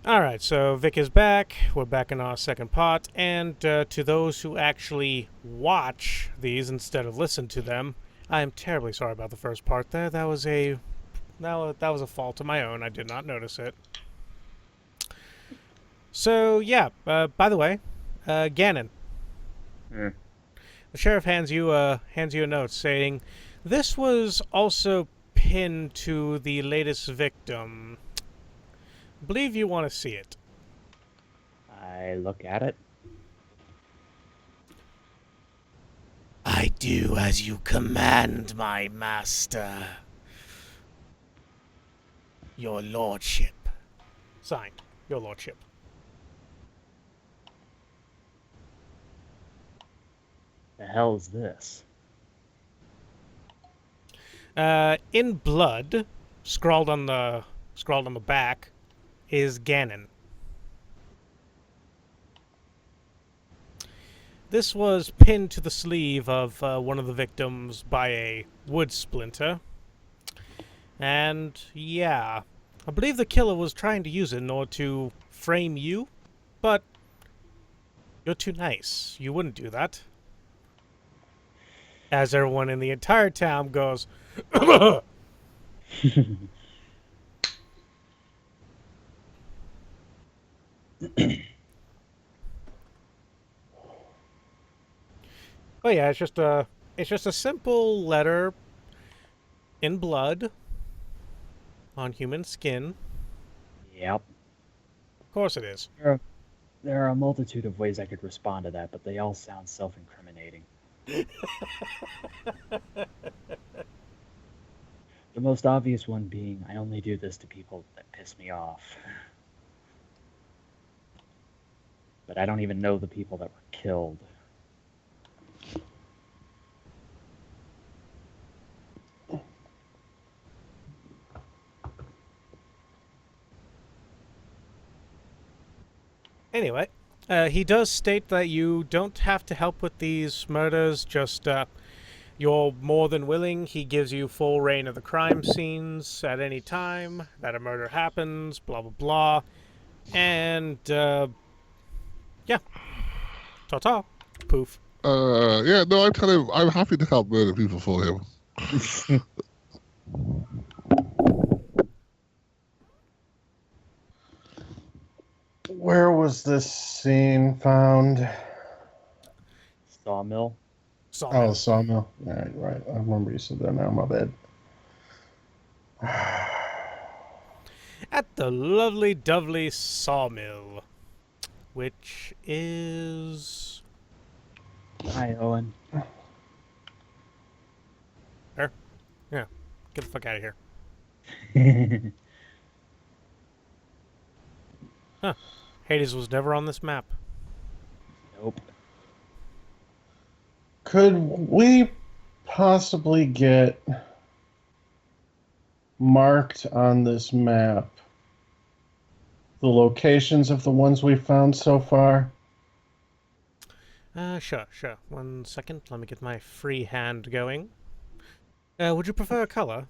Alright, so Vic is back. We're back in our second part. And to those who actually watch these instead of listen to them, I am terribly sorry about the first part there. That was a fault of my own. I did not notice it. So, yeah, by the way, Gannon. Hmm. The sheriff hands you a note saying, "This was also pinned to the latest victim. I believe you want to see it." I look at it. "I do as you command, my master. Your lordship." Signed, Your lordship. The hell's this? In blood, scrawled on the back, is Gannon. This was pinned to the sleeve of one of the victims by a wood splinter. And yeah, I believe the killer was trying to use it in order to frame you, but you're too nice. You wouldn't do that. As everyone in the entire town goes, "Oh yeah, it's just a simple letter in blood on human skin. Yep. Of course it is." There are a multitude of ways I could respond to that, but they all sound self-incriminating. The most obvious one being, I only do this to people that piss me off. But I don't even know the people that were killed. Anyway, he does state that you don't have to help with these murders, just you're more than willing. He gives you full reign of the crime scenes at any time that a murder happens, blah, blah, blah. And, yeah, ta ta. Poof. Yeah, no, I tell him I'm happy to help murder people for him. Where was this scene found? Sawmill. Oh, Sawmill. sawmill. Yeah, right. I remember you said that now. My bad. At the lovely, dovely sawmill, which is. Hi, Owen. There. Yeah, get the fuck out of here. Huh. Hades was never on this map. Nope. Could we possibly get marked on this map the locations of the ones we found so far? Sure. 1 second. Let me get my free hand going. Would you prefer a color?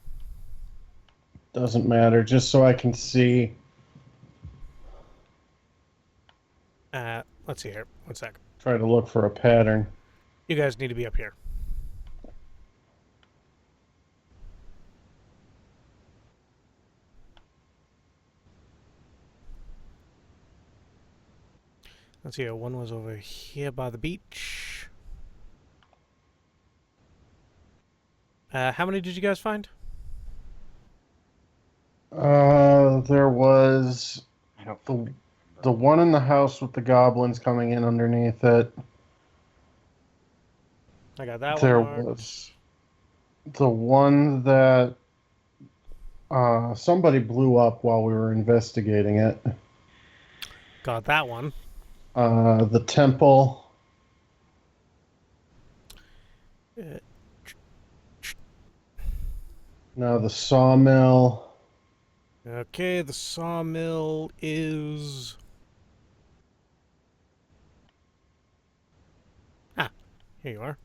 Doesn't matter, just so I can see. Let's see here. 1 sec. Try to look for a pattern. You guys need to be up here. Let's see here. One was over here by the beach. How many did you guys find? There was I don't the remember. the one in the house with the goblins coming in underneath it. I got that There one marked. was the one that somebody blew up while we were investigating it. Got that one. The temple. Uh, Now the sawmill. okay, the sawmill is. Ah, here you are.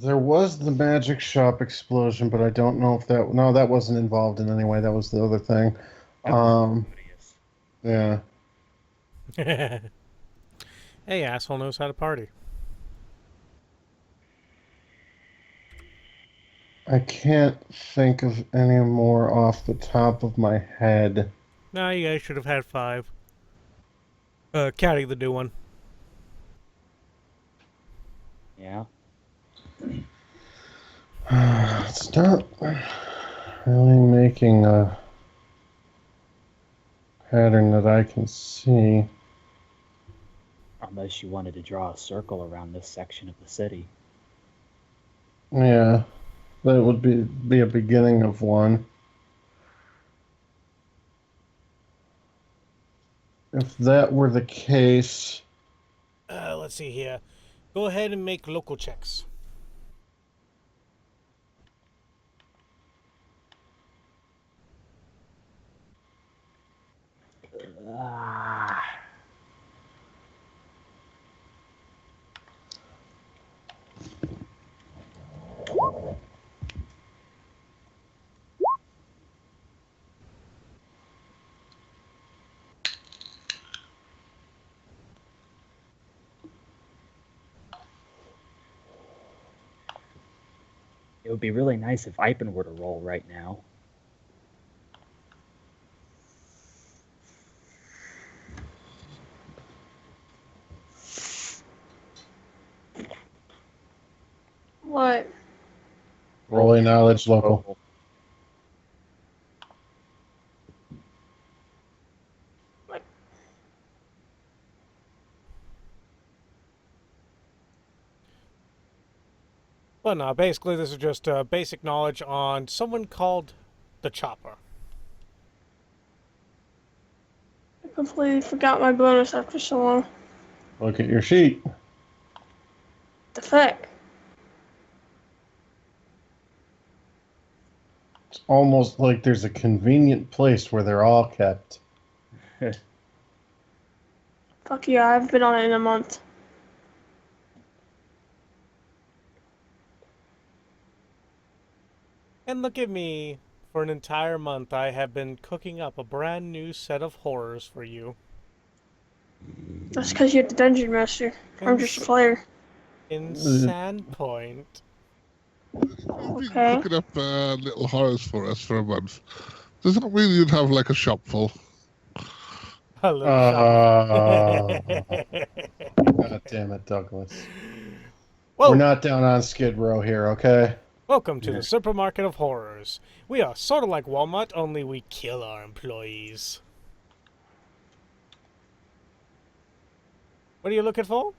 There was the magic shop explosion, but I don't know if that... No, that wasn't involved in any way. That was the other thing. That was odious. Yeah. Hey, asshole knows how to party. I can't think of any more off the top of my head. No, you guys should have had 5. Caddy the new one. Yeah. It's not really making a pattern that I can see. Unless you wanted to draw a circle around this section of the city. Yeah, that would be a beginning of one. If that were the case... Let's see here. Go ahead and make local checks. Ah. It would be really nice if Ipin were to roll right now. What? Rolling knowledge local. Well, no, basically this is just basic knowledge on someone called the Chopper. I completely forgot my bonus after so long. Look at your sheet. The fuck? It's almost like there's a convenient place where they're all kept. Fuck yeah, I've been on it in a month. And look at me. For an entire month, I have been cooking up a brand new set of horrors for you. That's because you're the dungeon master. I'm just a player. In Sandpoint. Okay. Looking up little horrors for us for a month. Does that mean you'd have like a shop full? A little shop. God damn it, Douglas. Whoa. We're not down on Skid Row here, okay? Welcome to the Supermarket of Horrors. We are sort of like Walmart, only we kill our employees. What are you looking for?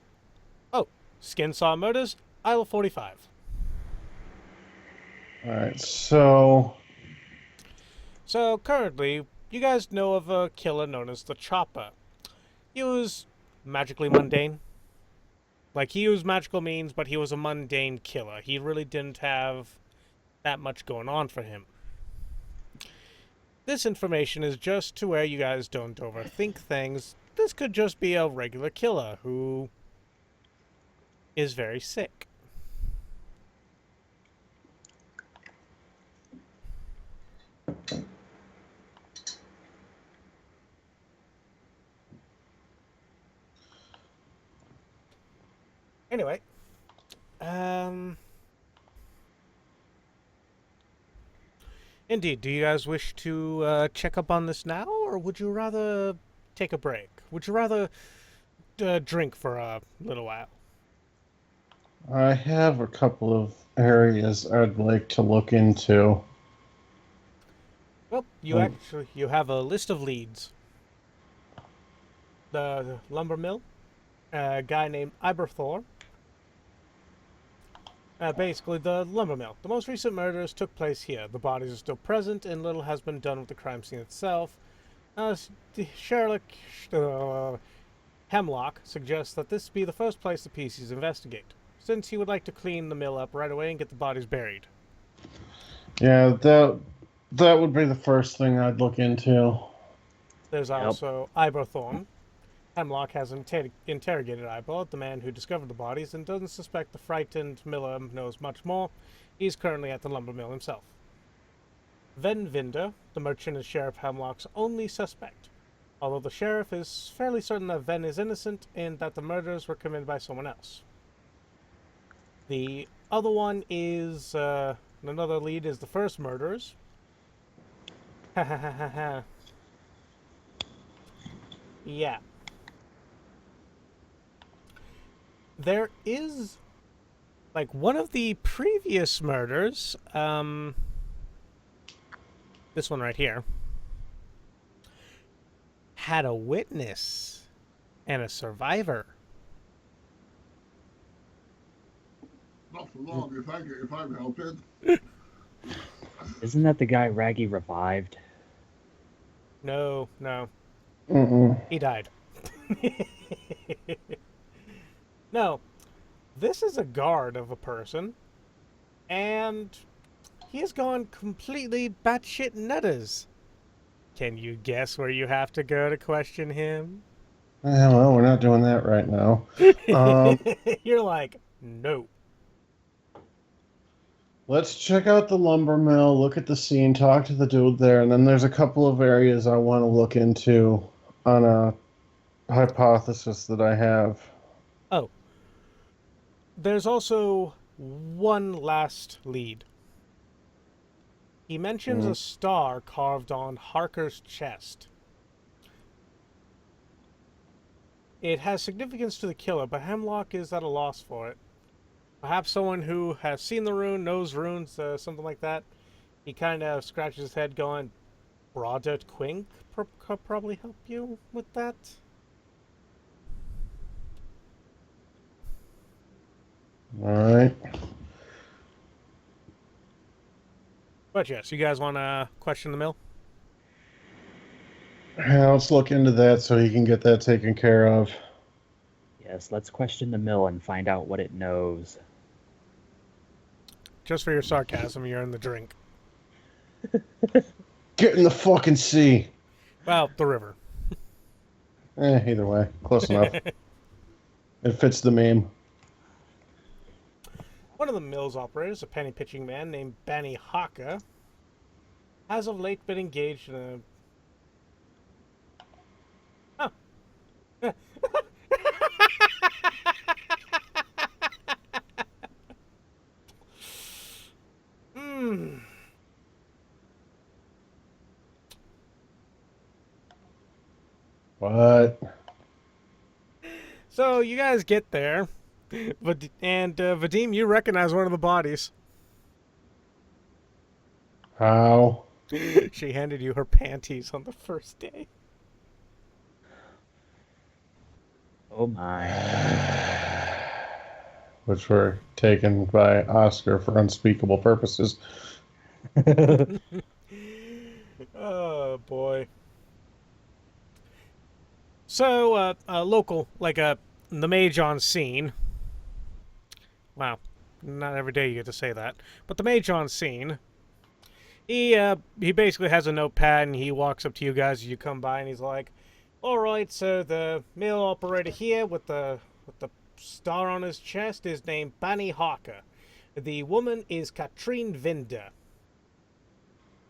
Oh, Skin Saw Murders, aisle 45. Alright, so... So, currently, you guys know of a killer known as the Chopper. He was magically mundane. Like, he used magical means, but he was a mundane killer. He really didn't have that much going on for him. This information is just to where you guys don't overthink things. This could just be a regular killer who is very sick. Anyway, indeed, do you guys wish to check up on this now, or would you rather take a break? Would you rather drink for a little while? I have a couple of areas I'd like to look into. Well, you have a list of leads. The lumber mill, a guy named Iberthor. Basically, the lumber mill. The most recent murders took place here. The bodies are still present, and little has been done with the crime scene itself. Sherlock Hemlock suggests that this be the first place the PCs investigate, since he would like to clean the mill up right away and get the bodies buried. Yeah, that would be the first thing I'd look into. There's also Iberthorn, Hemlock has interrogated Eyeball, the man who discovered the bodies, and doesn't suspect the frightened Miller knows much more. He's currently at the lumber mill himself. Ven Vinder, the merchant, is Sheriff Hemlock's only suspect, although the sheriff is fairly certain that Ven is innocent and that the murders were committed by someone else. The other one is, another lead is the first murderers. Ha ha ha ha ha. Yeah. There is, like, one of the previous murders, this one right here, had a witness and a survivor. Not for long, if I'm helping. Isn't that the guy Raggy revived? No. Mm-mm. He died. No. This is a guard of a person, and he has gone completely batshit nutters. Can you guess where you have to go to question him? Well, we're not doing that right now. You're like, no. Let's check out the lumber mill, look at the scene, talk to the dude there, and then there's a couple of areas I want to look into on a hypothesis that I have. Oh. There's also one last lead. He mentions a star carved on Harker's chest. It has significance to the killer, but Hemlock is at a loss for it. Perhaps someone who has seen the rune, knows runes, something like that. He kind of scratches his head going, Brodet Quink could probably help you with that? Alright. But yes, you guys want to question the mill? Yeah, let's look into that so he can get that taken care of. Yes, let's question the mill and find out what it knows. Just for your sarcasm, you're in the drink. Get in the fucking sea! Well, the river. Either way. Close enough. It fits the meme. One of the mill's operators, a penny pitching man named Benny Haka, has of late been engaged in a... Huh. What? So you guys get there, and Vadim, you recognize one of the bodies. How? She handed you her panties on the first day. Oh my. Which were taken by Oscar for unspeakable purposes. Oh boy. So, local, like the mage on scene. Wow, not every day you get to say that. But the mage on scene, he basically has a notepad and he walks up to you guys as you come by and he's like, "All right, so the mill operator here with the star on his chest is named Benny Hawker. The woman is Katrine Vinder.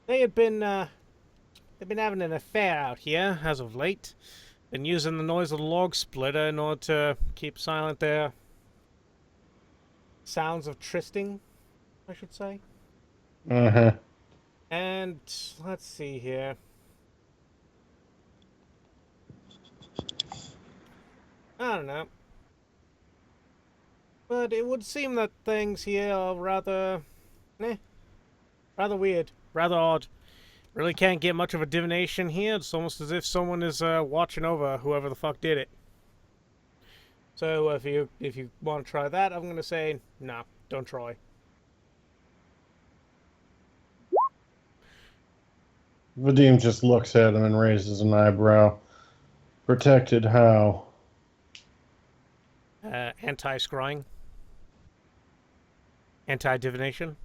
They've been having an affair out here as of late. Been using the noise of the log splitter in order to keep silent their sounds of trysting, I should say. Uh-huh. And let's see here. I don't know. But it would seem that things here are rather weird, rather odd. Really can't get much of a divination here. It's almost as if someone is watching over whoever the fuck did it. So if you want to try that, I'm gonna say no, don't try. Vadim just looks at him and raises an eyebrow. Protected how? Anti-scrying. Anti-divination.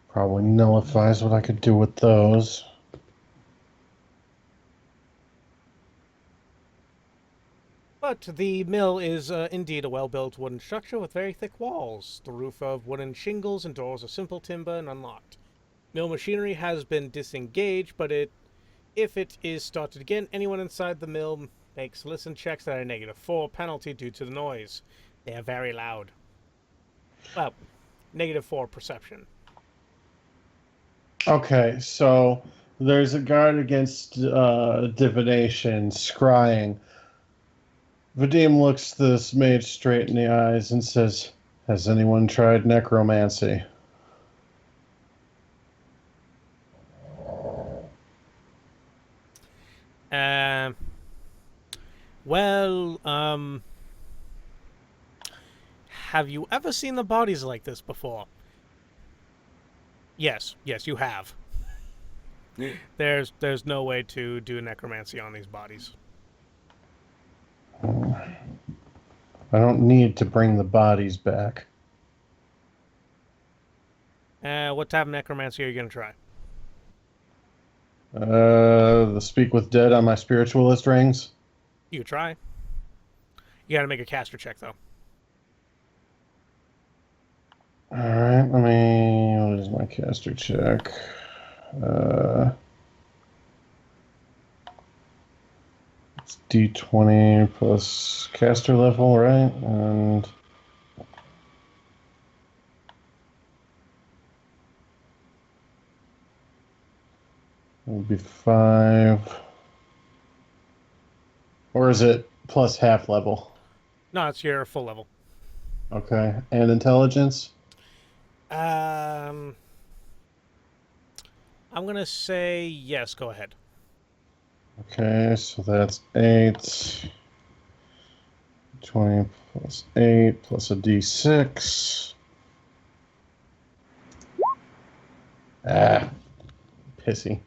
Probably nullifies what I could do with those. But the mill is indeed a well-built wooden structure with very thick walls. The roof of wooden shingles and doors are simple timber and unlocked. Mill machinery has been disengaged, but if it is started again, anyone inside the mill makes listen checks that are -4 penalty due to the noise. They are very loud. Well, -4 perception. Okay, so there's a guard against divination, scrying. Vadim looks this mage straight in the eyes and says, "Has anyone tried necromancy?" Well, have you ever seen the bodies like this before? Yes, you have. There's no way to do necromancy on these bodies. I don't need to bring the bodies back. What type of necromancy are you gonna try? The speak with dead on my spiritualist rings. You could try. You gotta make a caster check, though. Alright, what is my caster check? It's D20 plus caster level, right? And it would be 5. Or is it plus half level? No, it's your full level. Okay. And intelligence? I'm gonna say yes. Go ahead. Okay, so that's 8. 20 plus 8 plus a D6. Pissy.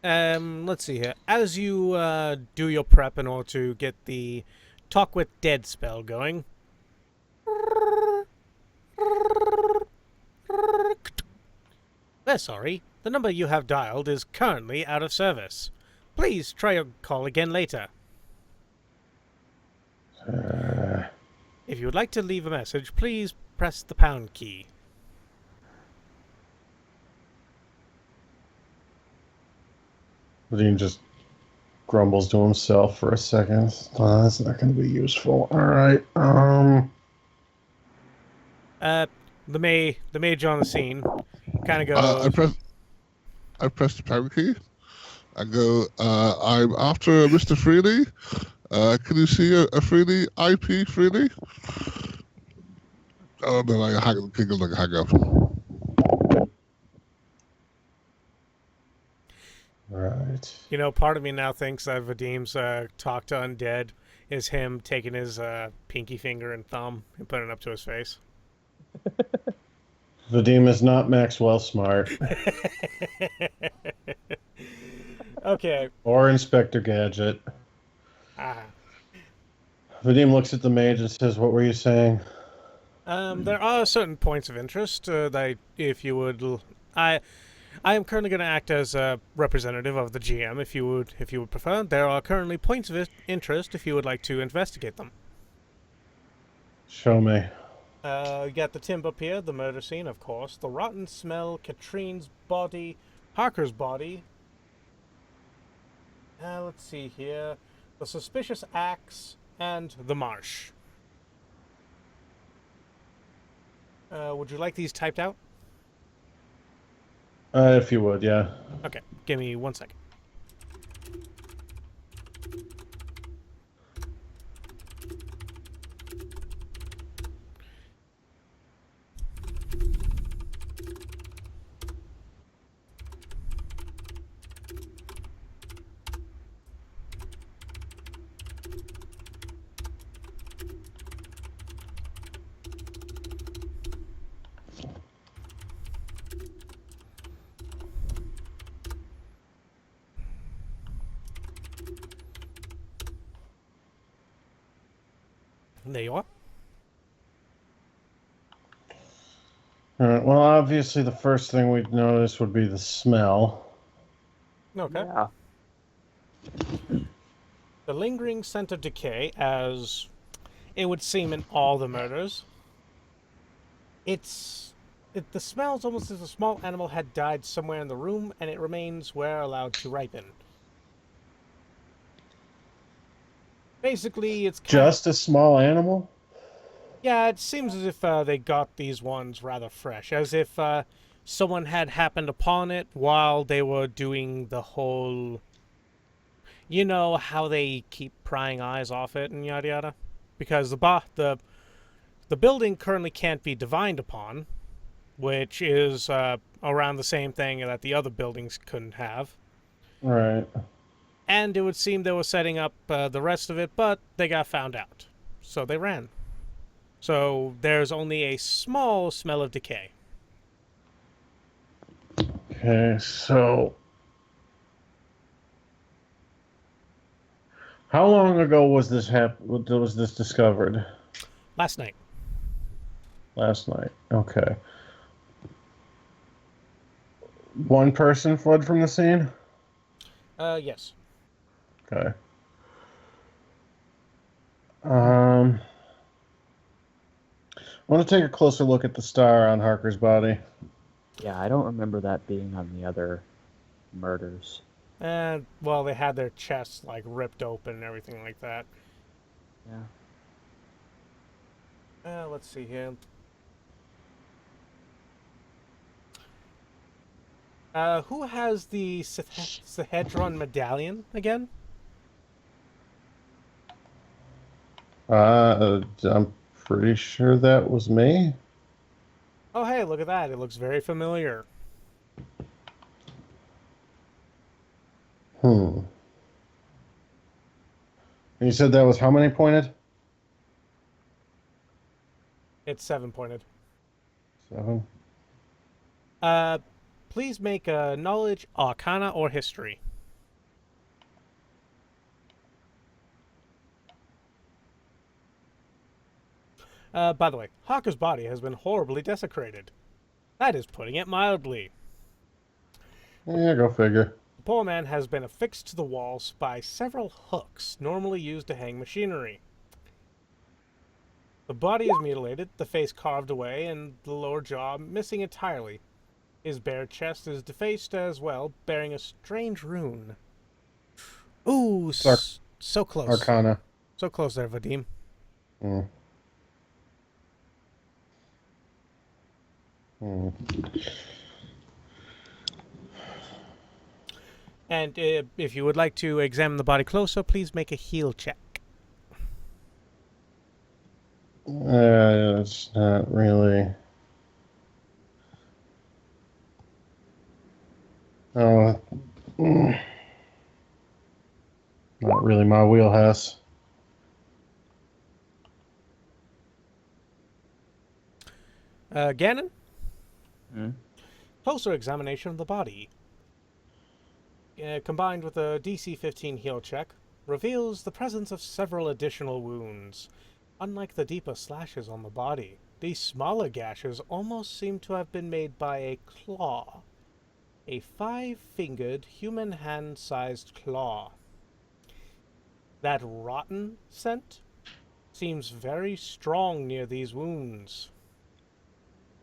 Let's see here. As you do your prep in order to get the Talk with Dead spell going. We're sorry. The number you have dialed is currently out of service. Please try your call again later. If you would like to leave a message, please press the pound key. Vadim just grumbles to himself for a second. That's not going to be useful. All right. The mage on the scene kind of goes. I press the pound key. I go, I'm after Mr. Freely. Can you see a Freely? IP Freely? Oh, and then I giggle and hang up. Right. You know, part of me now thinks that Vadim's talk to undead is him taking his pinky finger and thumb and putting it up to his face. Vadim is not Maxwell Smart. Okay. Or Inspector Gadget. Vadim looks at the mage and says, "What were you saying?" There are certain points of interest that if you would... I am currently going to act as a representative of the GM if you would prefer. There are currently points of interest if you would like to investigate them. Show me. You got the timber pier, the murder scene, of course, the rotten smell, Katrine's body, Parker's body. Let's see here. The suspicious axe and the marsh. Would you like these typed out? If you would, yeah. Okay, give me 1 second. There you are. All right, well, obviously the first thing we'd notice would be the smell. Okay. Yeah. the lingering scent of decay, as it would seem in all the murders. The smell is almost as a small animal had died somewhere in the room, and it remains where allowed to ripen. Basically, it's Just a small animal? Yeah, it seems as if they got these ones rather fresh, as if someone had happened upon it while they were doing the whole... You know how they keep prying eyes off it and yada yada? Because the building currently can't be divined upon, which is around the same thing that the other buildings couldn't have. Right. And it would seem they were setting up the rest of it, but they got found out. So they ran. So there's only a small smell of decay. Okay, so how long ago was this discovered? Last night. Last night. Okay. One person fled from the scene? Yes. Okay. I want to take a closer look at the star on Harker's body. Yeah, I don't remember that being on the other murders. And, well, they had their chests, like, ripped open and everything like that. Yeah. Let's see here. Who has the Sahedron medallion again? I'm pretty sure that was me. Oh, hey, look at that. It looks very familiar. And you said that was how many pointed? It's 7-pointed. 7. Please make a knowledge, arcana, or history. By the way, Harker's body has been horribly desecrated. That is putting it mildly. Yeah, go figure. The poor man has been affixed to the walls by several hooks normally used to hang machinery. The body is mutilated, the face carved away, and the lower jaw missing entirely. His bare chest is defaced as well, bearing a strange rune. Ooh, so close. Arcana. So close there, Vadim. And if you would like to examine the body closer, please make a heal check. It's not really. Oh, not really my wheelhouse. Gannon? Hmm? Closer examination of the body, combined with a DC 15 heal check, reveals the presence of several additional wounds. Unlike the deeper slashes on the body, these smaller gashes almost seem to have been made by a claw. A 5-fingered, human hand-sized claw. That rotten scent seems very strong near these wounds.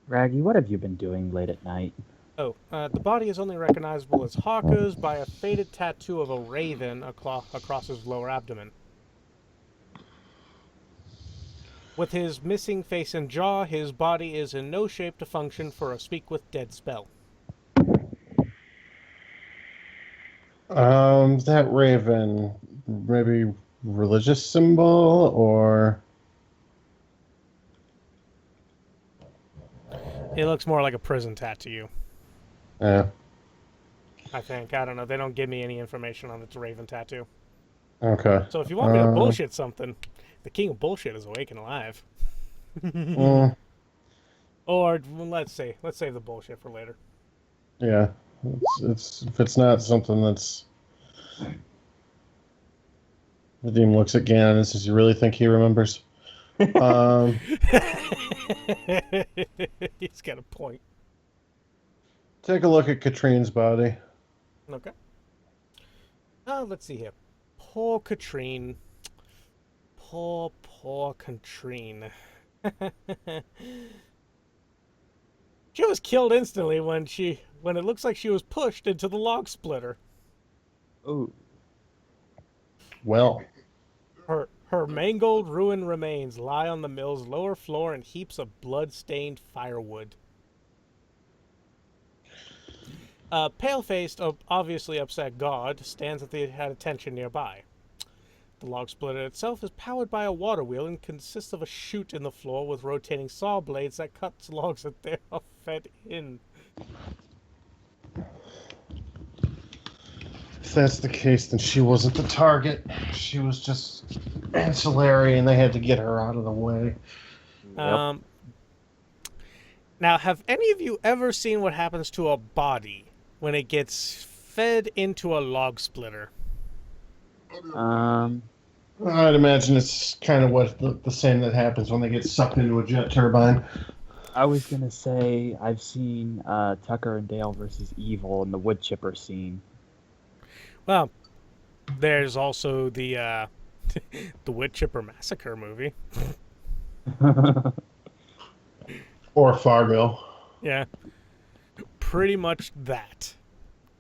Raggy, what have you been doing late at night? Oh, the body is only recognizable as Harker's by a faded tattoo of a raven across his lower abdomen. With his missing face and jaw, his body is in no shape to function for a speak with dead spell. That raven, maybe religious symbol or... It looks more like a prison tattoo. Yeah. I think. I don't know. They don't give me any information on its raven tattoo. Okay. So if you want me to bullshit something, the king of bullshit is awake and alive. Or let's save the bullshit for later. Yeah. It's if it's not something that's... Vadim looks at Gannon and says, "You really think he remembers?" He's got a point. Take a look at Katrine's body. Okay. Let's see here. poor Katrine. Poor Katrine. She was killed instantly when it looks like she was pushed into the log splitter. Oh, Well, Her mangled, ruined remains lie on the mill's lower floor in heaps of blood-stained firewood. A pale-faced, obviously upset guard stands at attention nearby. The log splitter itself is powered by a water wheel and consists of a chute in the floor with rotating saw blades that cuts logs that they are fed in. if that's the case, then she wasn't the target. She was just ancillary, and they had to get her out of the way. yep. Now, have any of you ever seen what happens to a body when it gets fed into a log splitter? I'd imagine it's kind of what the same that happens when they get sucked into a jet turbine. I was gonna say I've seen Tucker and Dale versus Evil in the wood chipper scene. Well, there's also the the Wood Chipper Massacre movie. Or Fargo. Yeah, pretty much that.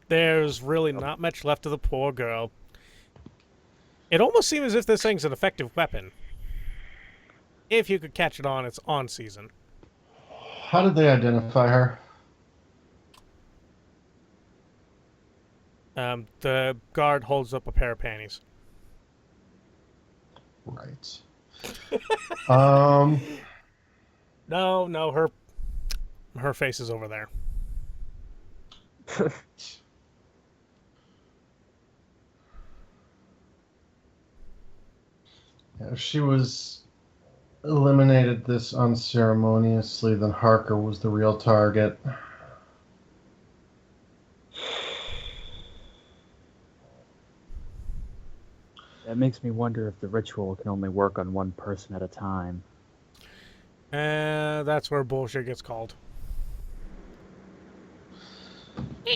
There's really not much left of the poor girl. It almost seems as if this thing's an effective weapon. If you could catch it on its on season. How did they identify her? The guard holds up a pair of panties. Right. No, her face is over there. If she was eliminated this unceremoniously, then Harker was the real target. That makes me wonder if the ritual can only work on one person at a time. That's where bullshit gets called.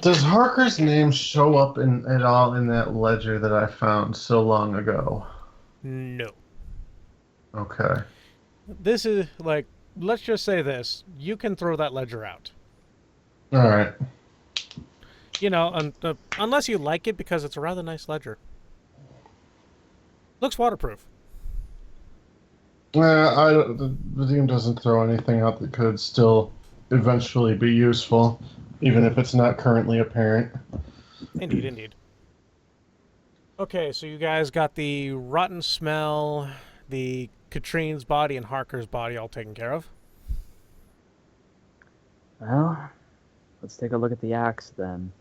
Does Harker's name show up at all in that ledger that I found so long ago? No. Okay. This is, like, let's just say this. You can throw that ledger out. All right. You know, unless you like it because it's a rather nice ledger. Looks waterproof. The team doesn't throw anything out that could still eventually be useful, even if it's not currently apparent. Indeed. Okay, so you guys got the rotten smell, the Katrine's body, and Harker's body all taken care of. Well, let's take a look at the axe then.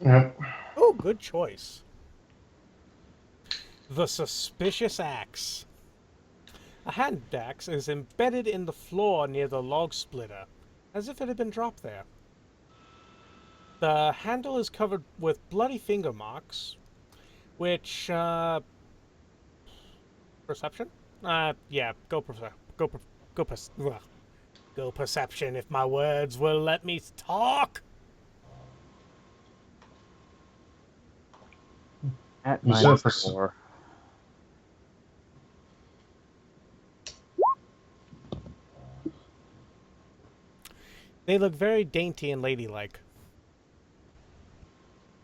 Yep. Oh, good choice. The suspicious axe. A hand axe is embedded in the floor near the log splitter, as if it had been dropped there. The handle is covered with bloody finger marks, which, perception? Yeah, go perception if my words will let me talk. At You minus said 4. They look very dainty and ladylike.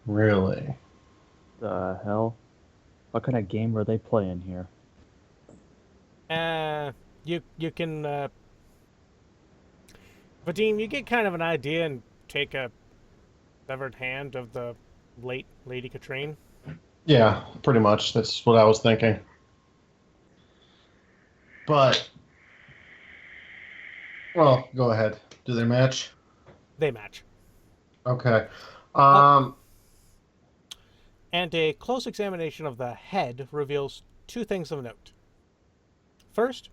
Really? The hell? What kind of game are they playing here? You can, Vadim, you get kind of an idea and take a severed hand of the late Lady Katrine. Yeah, pretty much. That's what I was thinking. But, well, go ahead. Do they match? They match. Okay. And a close examination of the head reveals two things of note. First,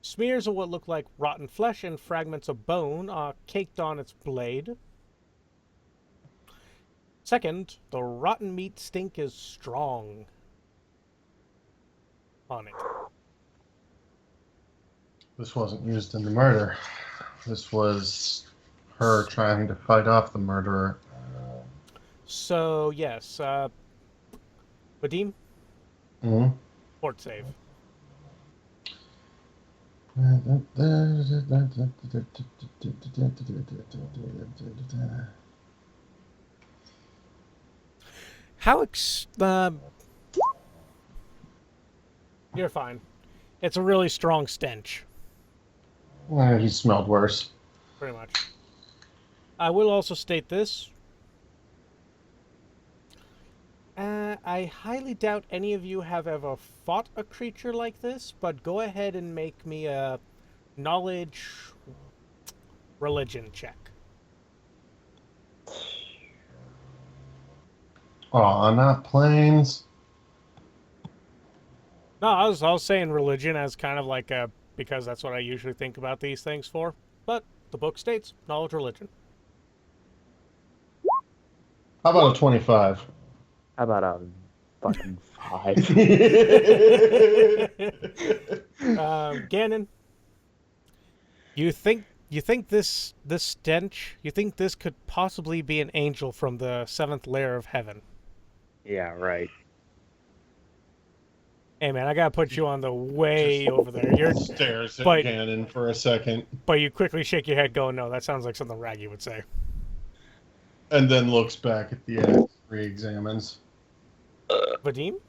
smears of what look like rotten flesh and fragments of bone are caked on its blade. Second, the rotten meat stink is strong on it. This wasn't used in the murder. This was her trying to fight off the murderer. So, yes, Vadim, Mm-hmm. Fort save. How You're fine. It's a really strong stench, He smelled worse. pretty much. I will also state this. I highly doubt any of you have ever fought a creature like this, but go ahead and make me a knowledge religion check. Aw, not planes. No, I was saying religion as kind of like a, because that's what I usually think about these things for. But the book states knowledge religion. How about a 25? How about a fucking 5? Gannon, you think this stench? You think this could possibly be an angel from the 7th layer of heaven? Yeah, right. Hey man, I gotta put you on the way over there. You're, Stares at but- Gannon for a second, but you quickly shake your head, going, "No, that sounds like something Raggy would say." and then looks back at the axe, re-examines. Vadim,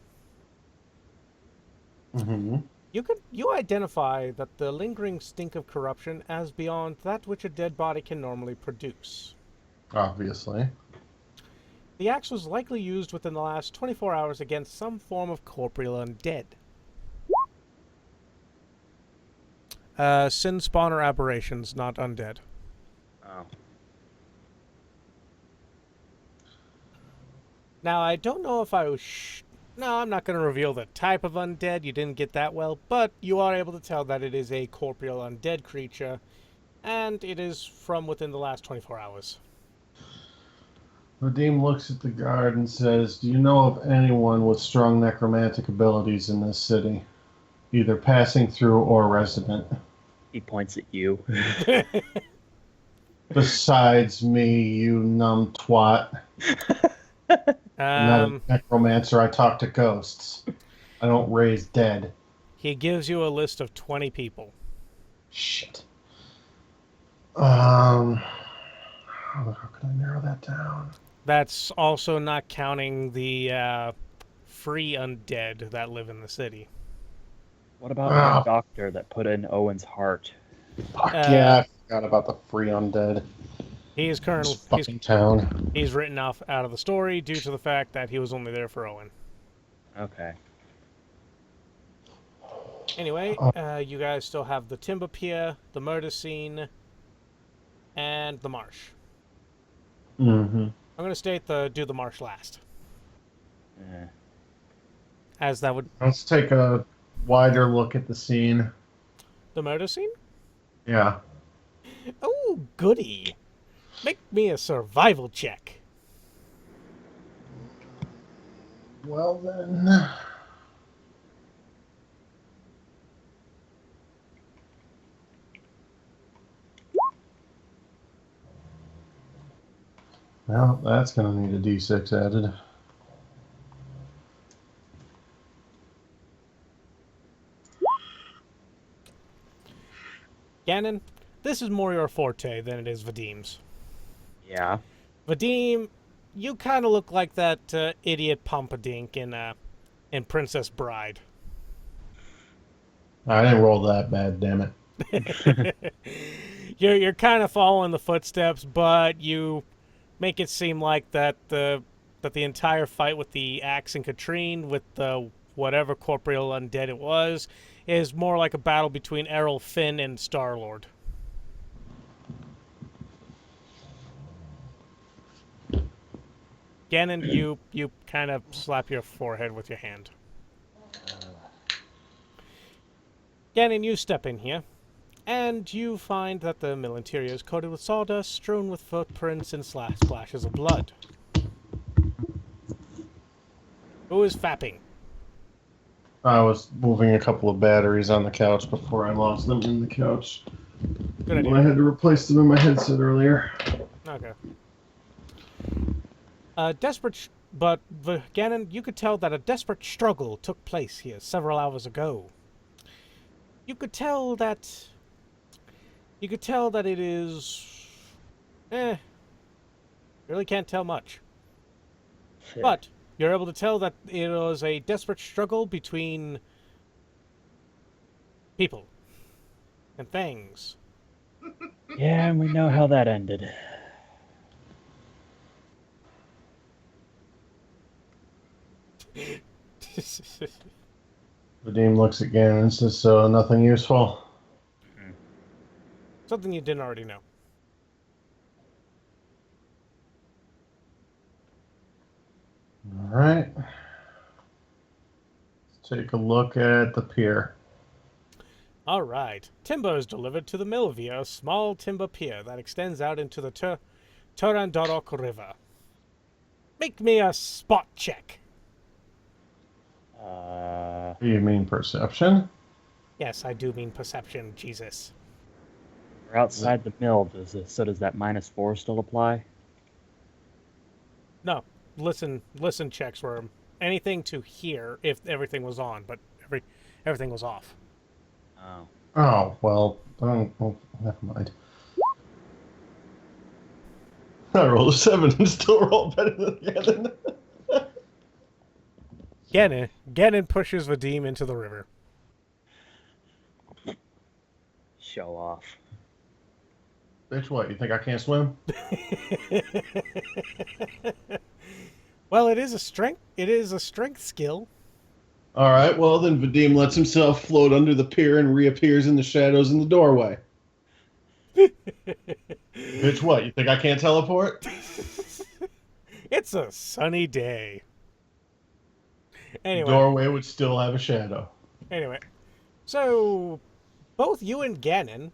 Mm-hmm. you identify that the lingering stink of corruption as beyond that which a dead body can normally produce. Obviously. The axe was likely used within the last 24 hours against some form of corporeal undead. Sin spawner aberrations, not undead. Oh. Now, I don't know if I was... No, I'm not going to reveal the type of undead. You didn't get that well. But you are able to tell that it is a corporeal undead creature. And it is from within the last 24 hours. Vadim looks at the guard and says, "Do you know of anyone with strong necromantic abilities in this city? Either passing through or resident? He points at you. Besides me, you numb twat. I'm not a necromancer, I talk to ghosts. I don't raise dead." He gives you a list of 20 people. Shit. How can I narrow that down? That's also not counting the free undead that live in the city. What about the doctor that put in Owen's heart? Fuck yeah, I forgot about the free undead. He is currently... This fucking town. He's written off out of the story due to the fact that he was only there for Owen. Okay. Anyway, you guys still have the timber pier, the murder scene, and the marsh. Mm-hmm. I'm going to state do the marsh last, Eh. as that would... Let's take a wider look at the scene. The murder scene? Yeah. Oh, goody. Make me a survival check. Well then. Well, that's going to need a D6 added. Gannon, this is more your forte than it is Vadim's. Yeah. Vadim, you kind of look like that idiot Pompadink in Princess Bride. I didn't roll that bad, damn it. You're kind of following the footsteps, but you make it seem like that the entire fight with the axe and Katrine, with the whatever corporeal undead it was, is more like a battle between Errol Finn and Star-Lord. Gannon, you kind of slap your forehead with your hand. Gannon, you step in here, and you find that the mill interior is coated with sawdust, strewn with footprints and splashes of blood. Who is fapping? I was moving a couple of batteries on the couch before I lost them in the couch. Good idea. I had to replace them in my headset earlier. Okay. But, Gannon, you could tell that a desperate struggle took place here several hours ago. You could tell that it is... really can't tell much. Shit. But you're able to tell that it was a desperate struggle between people and things. Yeah, and we know how that ended. Vadim looks at Gannon and says, so nothing useful? Something you didn't already know. All right. Let's take a look at the pier. All right. Timber is delivered to the mill via a small timber pier that extends out into the Turandorok River. Make me a spot check. Do you mean perception? Yes, I do mean perception, Jesus. We're outside the mill. So does that -4 still apply? No, listen checks were anything to hear if everything was on, but everything was off. Oh. Oh, well, never mind. I rolled a 7 and still rolled better than Gannon. Gannon pushes Vadim into the river. Show off. Bitch, what? You think I can't swim? Well, it is a strength skill. All right, well, then Vadim lets himself float under the pier and reappears in the shadows in the doorway. Bitch, what? You think I can't teleport? It's a sunny day. Anyway. The doorway would still have a shadow. Anyway, so both you and Gannon,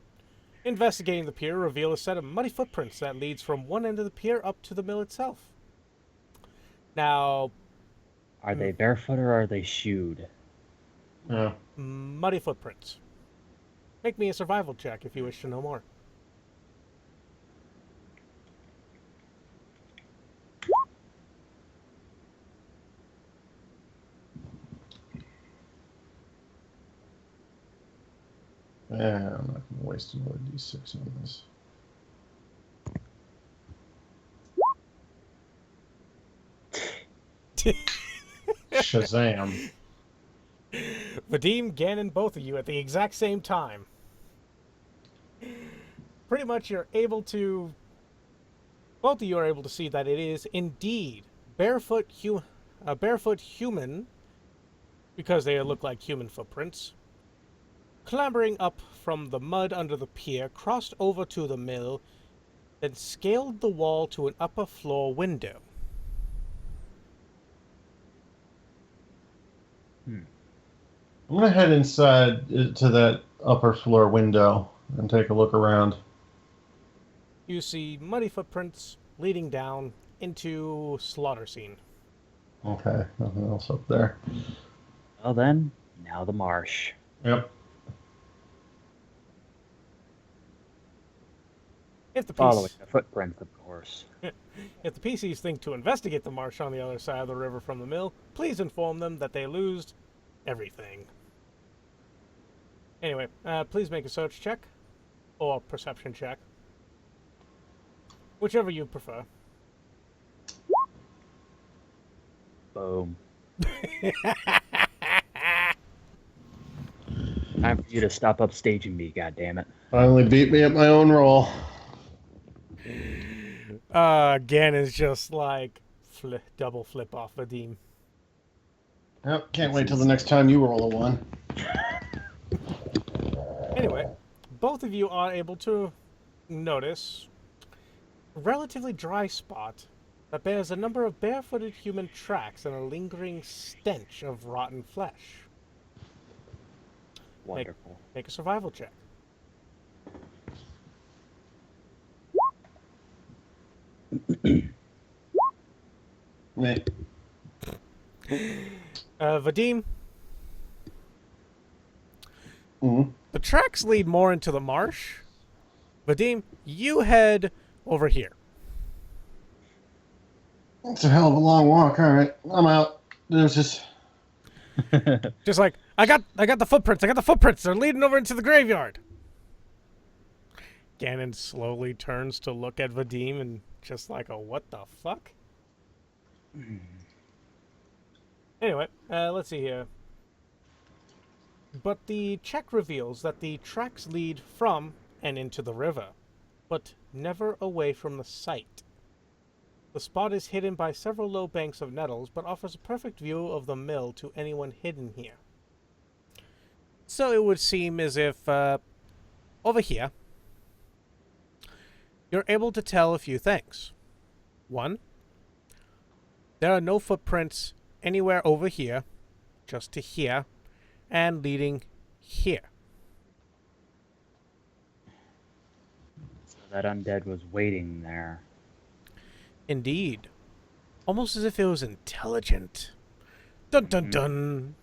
investigating the pier, reveal a set of muddy footprints that leads from one end of the pier up to the mill itself. Now, Are they barefoot or are they shoed? Yeah. muddy footprints. Make me a survival check if you wish to know more. Yeah, I'm not going to waste another D6 on this. Shazam. Vadim, Gannon, both of you at the exact same time. Pretty much both of you are able to see that it is indeed a barefoot human, because they look like human footprints, clambering up from the mud under the pier, crossed over to the mill, then scaled the wall to an upper floor window. I'm going to head inside to that upper floor window and take a look around. You see muddy footprints leading down into slaughter scene. Okay, nothing else up there. Well then, now the marsh. Yep. If the Following the footprints, of course. If the PCs think to investigate the marsh on the other side of the river from the mill, please inform them that they lose everything. Anyway, please make a search check or perception check, whichever you prefer. Boom. Time for you to stop upstaging me, goddammit. Finally beat me at my own roll. Gannon's just like double flip off Vadim. Yep, can't wait till the next time you roll a 1. Anyway, both of you are able to notice a relatively dry spot that bears a number of barefooted human tracks and a lingering stench of rotten flesh. Wonderful. Make a survival check. Me. Vadim, Mm-hmm. the tracks lead more into the marsh. Vadim, you head over here. It's a hell of a long walk. All right, I'm out. There's just Just like, I got the footprints. I got the footprints. They're leading over into the graveyard. Gannon slowly turns to look at Vadim and just like, oh, what the fuck? Anyway, let's see here. But the check reveals that the tracks lead from and into the river, but never away from the site. The spot is hidden by several low banks of nettles, but offers a perfect view of the mill to anyone hidden here. So it would seem as if, over here, you're able to tell a few things. One, there are no footprints anywhere over here, just to here, and leading here. So that undead was waiting there. Indeed. Almost as if it was intelligent. Dun dun dun.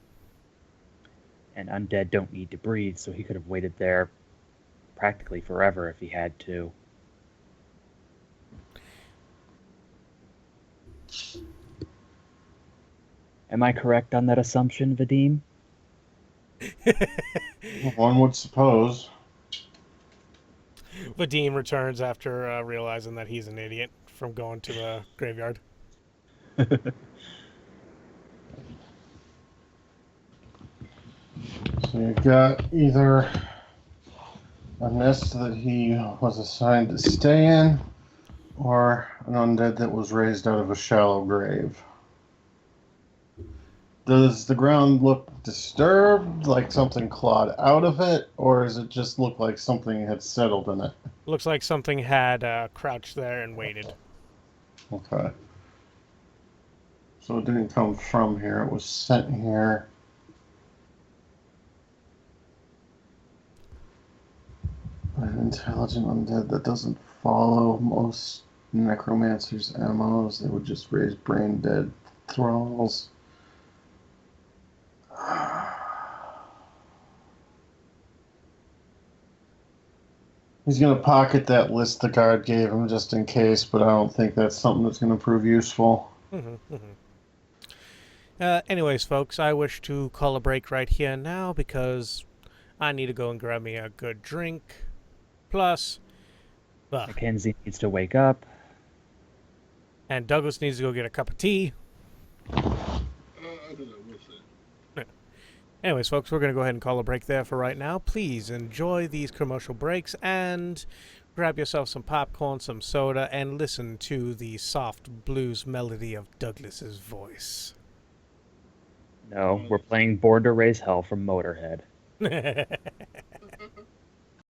And undead don't need to breathe, so he could have waited there practically forever if he had to. Am I correct on that assumption, Vadim? one would suppose. Vadim returns after realizing that he's an idiot from going to the graveyard. So you got either a nest that he was assigned to stay in, or an undead that was raised out of a shallow grave. Does the ground look disturbed, like something clawed out of it, or does it just look like something had settled in it? Looks like something had crouched there and waited. Okay. So it didn't come from here, it was sent here. An intelligent undead that doesn't follow most necromancers' MOs. They would just raise brain dead thralls. He's going to pocket that list the guard gave him just in case, but I don't think that's something that's going to prove useful. Anyways, folks, I wish to call a break right here now because I need to go and grab me a good drink. Plus, MacKenzie needs to wake up. And Douglas needs to go get a cup of tea. I don't know, we'll see. Anyways, folks, we're going to go ahead and call a break there for right now. Please enjoy these commercial breaks and grab yourself some popcorn, some soda, and listen to the soft blues melody of Douglas's voice. No, we're playing Born to Raise Hell from Motorhead.